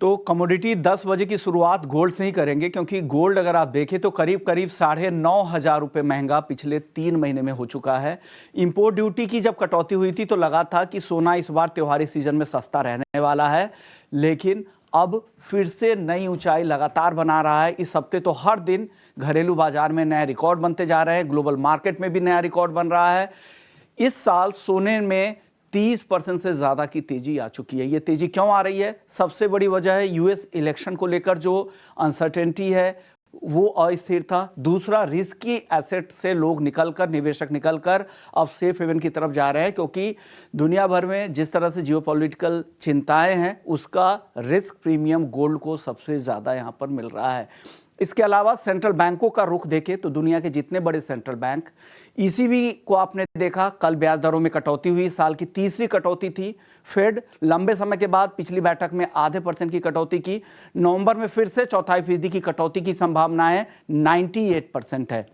तो कमोडिटी 10 बजे की शुरुआत गोल्ड से ही करेंगे, क्योंकि गोल्ड अगर आप देखें तो करीब करीब 9,500 रुपये महंगा पिछले 3 महीने में हो चुका है। इंपोर्ट ड्यूटी की जब कटौती हुई थी तो लगा था कि सोना इस बार त्योहारी सीजन में सस्ता रहने वाला है, लेकिन अब फिर से नई ऊंचाई लगातार बना रहा है। इस हफ्ते तो हर दिन घरेलू बाजार में नए रिकॉर्ड बनते जा रहे हैं, ग्लोबल मार्केट में भी नया रिकॉर्ड बन रहा है। इस साल सोने में 30% से ज़्यादा की तेजी आ चुकी है। ये तेजी क्यों आ रही है? सबसे बड़ी वजह है यूएस इलेक्शन को लेकर जो अनसर्टेनिटी है, वो अस्थिर था। दूसरा, रिस्की एसेट से लोग निकलकर, निवेशक निकलकर अब सेफ हेवन की तरफ जा रहे हैं, क्योंकि दुनिया भर में जिस तरह से जियोपॉलिटिकल चिंताएं हैं, उसका रिस्क प्रीमियम गोल्ड को सबसे ज़्यादा यहाँ पर मिल रहा है। इसके अलावा सेंट्रल बैंकों का रुख देखें तो दुनिया के जितने बड़े सेंट्रल बैंक, ईसीबी को आपने देखा कल ब्याज दरों में कटौती हुई, साल की तीसरी कटौती थी। फेड लंबे समय के बाद पिछली बैठक में आधे % की कटौती की। नवंबर में फिर से 0.25% की कटौती की संभावना है, 98% है।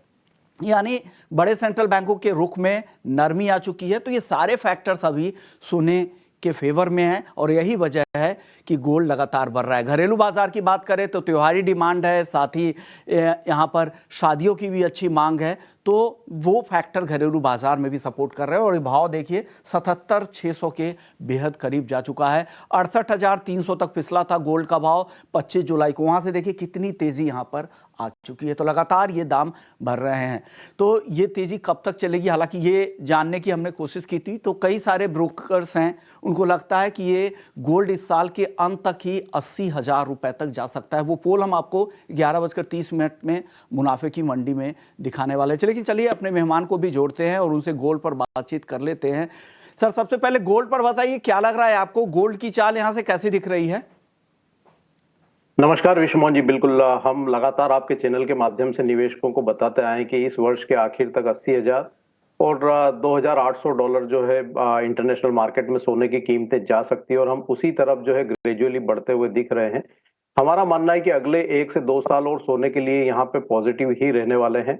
यानी बड़े सेंट्रल बैंकों के रुख में नरमी आ चुकी है। तो ये सारे फैक्टर्स अभी सोने के फेवर में है और यही वजह है कि गोल्ड लगातार बढ़ रहा है। घरेलू बाजार की बात करें तो त्योहारी डिमांड है, साथ ही यहाँ पर शादियों की भी अच्छी मांग है, तो वो फैक्टर घरेलू बाजार में भी सपोर्ट कर रहे हैं। और ये भाव देखिए 77,600 के बेहद करीब जा चुका है। 68,300 तक फिसला था गोल्ड का भाव 25 जुलाई को। वहाँ से देखिए कितनी तेज़ी यहाँ पर आ चुकी है। तो लगातार ये दाम बढ़ रहे हैं। तो ये तेज़ी कब तक चलेगी, हालांकि ये जानने की हमने कोशिश की थी, तो कई सारे ब्रोकर्स हैं, उनको लगता है कि ये गोल्ड इस साल के अंत तक ही 80,000 रुपये तक जा सकता है। वो पोल हम आपको 11:30 में मुनाफे की मंडी में दिखाने वाले हैं। लेकिन चलिए अपने मेहमान को भी जोड़ते हैं और उनसे गोल्ड पर बातचीत कर लेते हैं। सर, सबसे पहले गोल्ड पर बताइए, क्या लग रहा है आपको, गोल्ड की चाल यहां से कैसी दिख रही है? नमस्कार विश्वमोहन जी, बिल्कुल हम लगातार आपके चैनल के माध्यम से निवेशकों को बताते आए हैं कि इस वर्ष के आखिर तक 80,000 और $2,800 जो है इंटरनेशनल मार्केट में सोने की कीमतें जा सकती है और हम उसी तरफ जो है ग्रेजुअली बढ़ते हुए दिख रहे हैं। हमारा मानना है कि अगले 1 से 2 साल और सोने के लिए यहाँ पे पॉजिटिव ही रहने वाले हैं।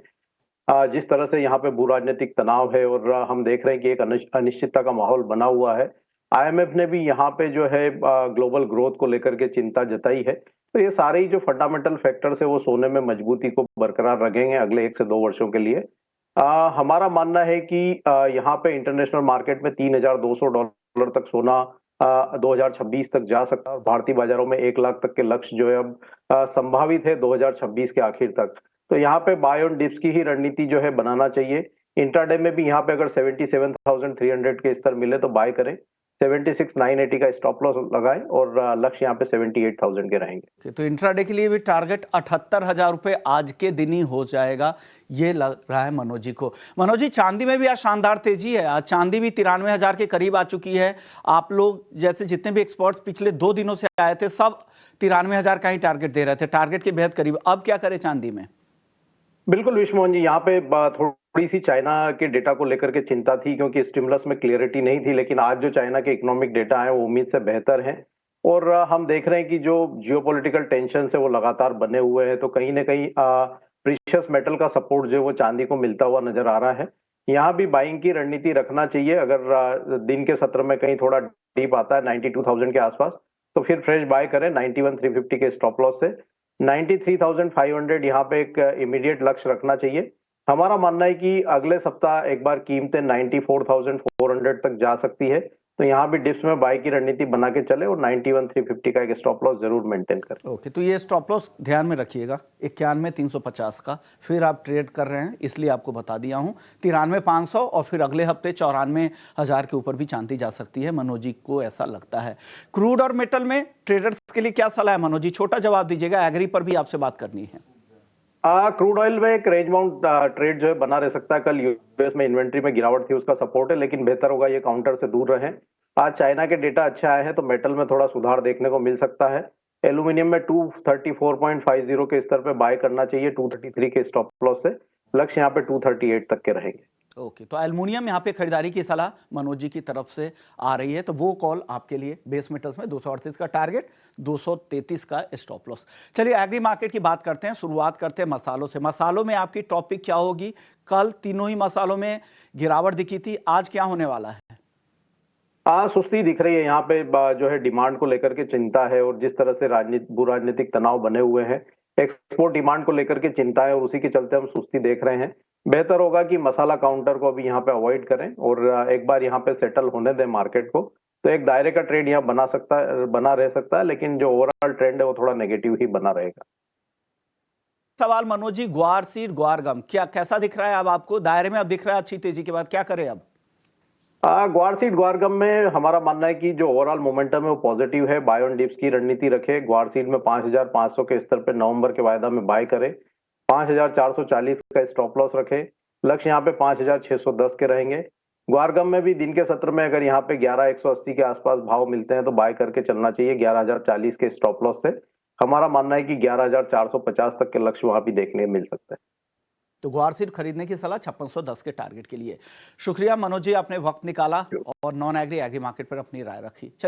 जिस तरह से यहाँ पे भू राजनीतिक तनाव है और हम देख रहे हैं कि एक अनिश्चितता का माहौल बना हुआ है। आईएमएफ ने भी यहाँ पे जो है ग्लोबल ग्रोथ को लेकर के चिंता जताई है। तो ये सारे ही जो फंडामेंटल फैक्टर्स है वो सोने में मजबूती को बरकरार रखेंगे अगले 1 से 2 वर्षों के लिए। हमारा मानना है कि यहाँ पे इंटरनेशनल मार्केट में $3,200 तक सोना 2026 तक जा सकता है और भारतीय बाजारों में 1 लाख तक के लक्ष्य जो है अब संभावित है 2026 के आखिर तक। तो यहाँ पे बाय ऑन डिप्स की ही रणनीति जो है बनाना चाहिए। इंट्राडे में भी यहाँ पे अगर 77,300 के स्तर मिले तो बाय करें, 76,980 का स्टॉप लॉस लगाएं और लक्ष्य यहाँ पे 78,000 के रहेंगे। तो इंट्राडे के लिए भी टारगेट 78,000 रुपये आज के दिन ही हो जाएगा, ये लग रहा है मनोज जी को। मनोज जी, चांदी में भी आज शानदार तेजी है। आज चांदी भी 93,000 के करीब आ चुकी है। आप लोग जैसे जितने भी एक्सपर्ट्स पिछले 2 दिनों से आए थे, सब 93,000 का ही टारगेट दे रहे थे, टारगेट के बेहद करीब। अब क्या करें चांदी में? बिल्कुल विश्वमोहन जी, यहाँ पे थोड़ी सी चाइना के डेटा को लेकर के चिंता थी क्योंकि स्टिमुलस में क्लियरिटी नहीं थी, लेकिन आज जो चाइना के इकोनॉमिक डेटा है वो उम्मीद से बेहतर है और हम देख रहे हैं कि जो जियोपॉलिटिकल टेंशन है वो लगातार बने हुए हैं। तो कहीं ना कहीं प्रीशियस मेटल का सपोर्ट जो है वो चांदी को मिलता हुआ नजर आ रहा है। यहाँ भी बाइंग की रणनीति रखना चाहिए। अगर दिन के सत्र में कहीं थोड़ा डीप आता है 92,000 के आसपास तो फिर फ्रेश बाय करें 91,350 के स्टॉप लॉस से। 93,500 यहाँ पे एक इमीडिएट लक्ष्य रखना चाहिए। हमारा मानना है कि अगले सप्ताह एक बार कीमतें 94,400 तक जा सकती है, तो यहाँ भी डिप्स में बाय की रणनीति बना के चले और 91,350 का एक स्टॉप लॉस जरूर मेंटेन करें। ओके, तो ये स्टॉप लॉस ध्यान में रखिएगा 91,350 का। फिर आप ट्रेड कर रहे हैं इसलिए आपको बता दिया हूँ। 93,500 और फिर अगले हफ्ते 94,000 के ऊपर भी चांदी जा सकती है, मनोज जी को ऐसा लगता है। क्रूड और मेटल में ट्रेडर्स के लिए क्या सलाह है मनोज जी? छोटा जवाब दीजिएगा, एग्री पर भी आपसे बात करनी है। क्रूड ऑयल में एक रेंज बाउंड ट्रेड जो है बना रह सकता है। कल यूएस में इन्वेंट्री में गिरावट थी, उसका सपोर्ट है, लेकिन बेहतर होगा ये काउंटर से दूर रहें। आज चाइना के डेटा अच्छा आए हैं तो मेटल में थोड़ा सुधार देखने को मिल सकता है। एल्यूमिनियम में 234.50 के स्तर पे बाय करना चाहिए, 233 के स्टॉप लॉस से। लक्ष्य यहाँ पे 238 तक के रहेंगे। ओके, तो एल्युमिनियम यहाँ पे खरीदारी की सलाह मनोज जी की तरफ से आ रही है, तो वो कॉल आपके लिए। बेस मेटल्स में 238 का टारगेट, 233 का स्टॉप लॉस। चलिए एग्री मार्केट की बात करते हैं। शुरुआत करते हैं मसालों से। मसालों में आपकी टॉपिक क्या होगी? कल तीनों ही मसालों में गिरावट दिखी थी, आज क्या होने वाला है? सुस्ती दिख रही है यहाँ पे, जो है डिमांड को लेकर के चिंता है, और जिस तरह से भू राजनीतिक तनाव बने हुए हैं, एक्सपोर्ट डिमांड को लेकर के चिंता है, और उसी के चलते हम सुस्ती देख रहे हैं। बेहतर होगा कि मसाला काउंटर को अभी यहाँ पे अवॉइड करें, और एक बार यहाँ पे सेटल होने दें मार्केट को, तो एक दायरे का ट्रेड यहाँ बना रह सकता है, लेकिन जो ओवरऑल ट्रेंड है वो थोड़ा नेगेटिव ही बना रहेगा। सवाल मनोज जी, ग्वार सीड ग्वार गम क्या कैसा दिख रहा है अब आपको? दायरे में अब दिख रहा है अच्छी तेजी के बाद, क्या करें अब? ग्वार सीड ग्वार गम में हमारा मानना है कि जो ओवरऑल मोमेंटम है वो पॉजिटिव है। बाय ऑन डिप्स की रणनीति रखे, ग्वार सीड में 5,500 के स्तर पे नवंबर के वायदा में बाय करे, 5,440 का स्टॉप लॉस रखे, लक्ष्य यहाँ पे 5,610 के रहेंगे। ग्वारगम में भी दिन के सत्र में अगर यहाँ पे 11,180 के आसपास भाव मिलते हैं तो बाय करके चलना चाहिए 11,040 के स्टॉप लॉस से। हमारा मानना है कि 11,450 तक के लक्ष्य वहां भी देखने मिल सकते हैं। तो ग्वार सीड खरीदने की सलाह 5610 के टारगेट के लिए। शुक्रिया मनोज जी, आपने वक्त निकाला और नॉन एग्री एग्री मार्केट पर अपनी राय रखी। चलिए